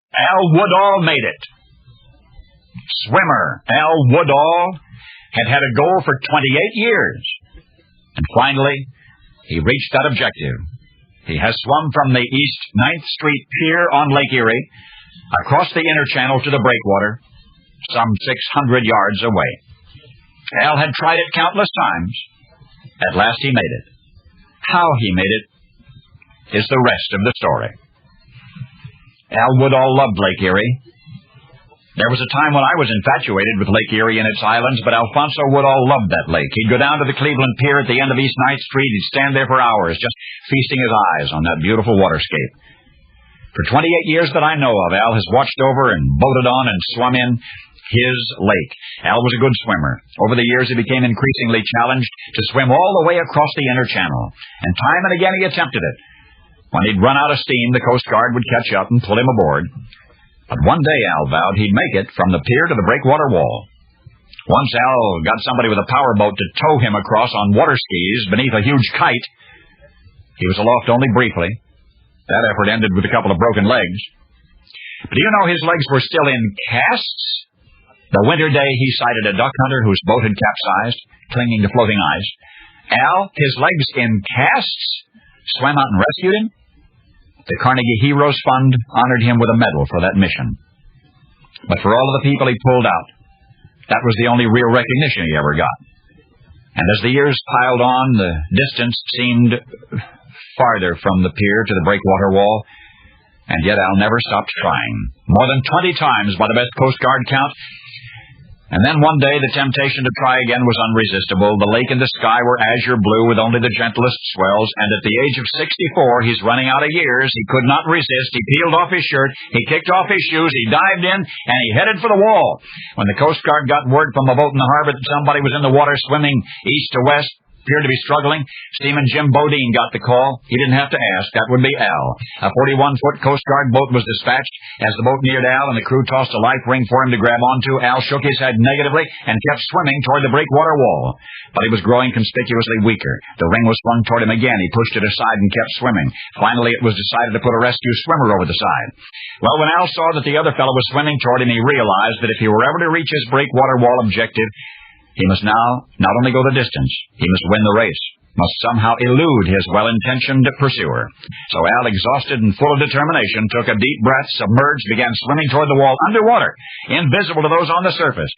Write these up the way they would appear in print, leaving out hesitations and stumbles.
Al Woodall made it. Swimmer Al Woodall had had a goal for 28 years. And finally, he reached that objective. He has swum from the East 9th Street Pier on Lake Erie across the inner channel to the breakwater, some 600 yards away. Al had tried it countless times. At last he made it. How he made it is the rest of the story. Al Woodall loved Lake Erie. There was a time when I was infatuated with Lake Erie and its islands, but Alfonso Woodall loved that lake. He'd go down to the Cleveland Pier at the end of East 9th Street. He'd stand there for hours, just feasting his eyes on that beautiful waterscape. For 28 years that I know of, Al has watched over and boated on and swum in his lake. Al was a good swimmer. Over the years, he became increasingly challenged to swim all the way across the inner channel, and time and again he attempted it. When he'd run out of steam, the Coast Guard would catch up and pull him aboard. But one day Al vowed he'd make it from the pier to the breakwater wall. Once Al got somebody with a powerboat to tow him across on water skis beneath a huge kite. He was aloft only briefly. That effort ended with a couple of broken legs. But do you know his legs were still in casts? The winter day he sighted a duck hunter whose boat had capsized, clinging to floating ice. Al, his legs in casts, swam out and rescued him. The Carnegie Heroes Fund honored him with a medal for that mission. But for all of the people he pulled out, that was the only real recognition he ever got. And as the years piled on, the distance seemed farther from the pier to the breakwater wall, and yet Al never stopped trying. More than 20 times by the best Coast Guard count. And then one day the temptation to try again was unresistible. The lake and the sky were azure blue with only the gentlest swells, and at the age of 64, he's running out of years. He could not resist. He peeled off his shirt, he kicked off his shoes, he dived in, and he headed for the wall. When the Coast Guard got word from a boat in the harbor that somebody was in the water swimming east to west, appeared to be struggling, Seaman Jim Bodine got the call. He didn't have to ask. That would be Al. A 41-foot Coast Guard boat was dispatched. As the boat neared Al and the crew tossed a life ring for him to grab onto, Al shook his head negatively and kept swimming toward the breakwater wall. But he was growing conspicuously weaker. The ring was swung toward him again. He pushed it aside and kept swimming. Finally, it was decided to put a rescue swimmer over the side. Well, when Al saw that the other fellow was swimming toward him, he realized that if he were ever to reach his breakwater wall objective, he must now not only go the distance, he must win the race, must somehow elude his well-intentioned pursuer. So Al, exhausted and full of determination, took a deep breath, submerged, began swimming toward the wall underwater, invisible to those on the surface.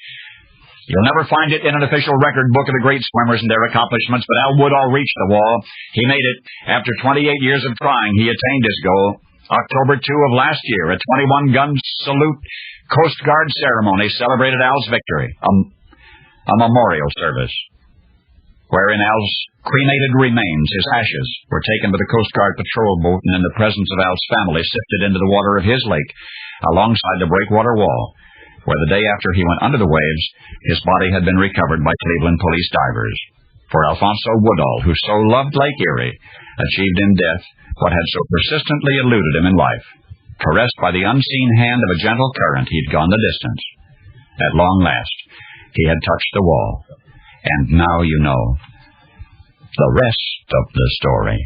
You'll never find it in an official record book of the great swimmers and their accomplishments, but Al Woodall reached the wall. He made it. After 28 years of trying, he attained his goal. October 2 of last year, a 21-gun salute Coast Guard ceremony celebrated Al's victory. A memorial service, wherein Al's cremated remains, his ashes, were taken by the Coast Guard patrol boat and in the presence of Al's family sifted into the water of his lake alongside the breakwater wall, where the day after he went under the waves, his body had been recovered by Cleveland police divers. For Alfonso Woodall, who so loved Lake Erie, achieved in death what had so persistently eluded him in life. Caressed by the unseen hand of a gentle current, he'd gone the distance. At long last, he had touched the wall, and now you know the rest of the story.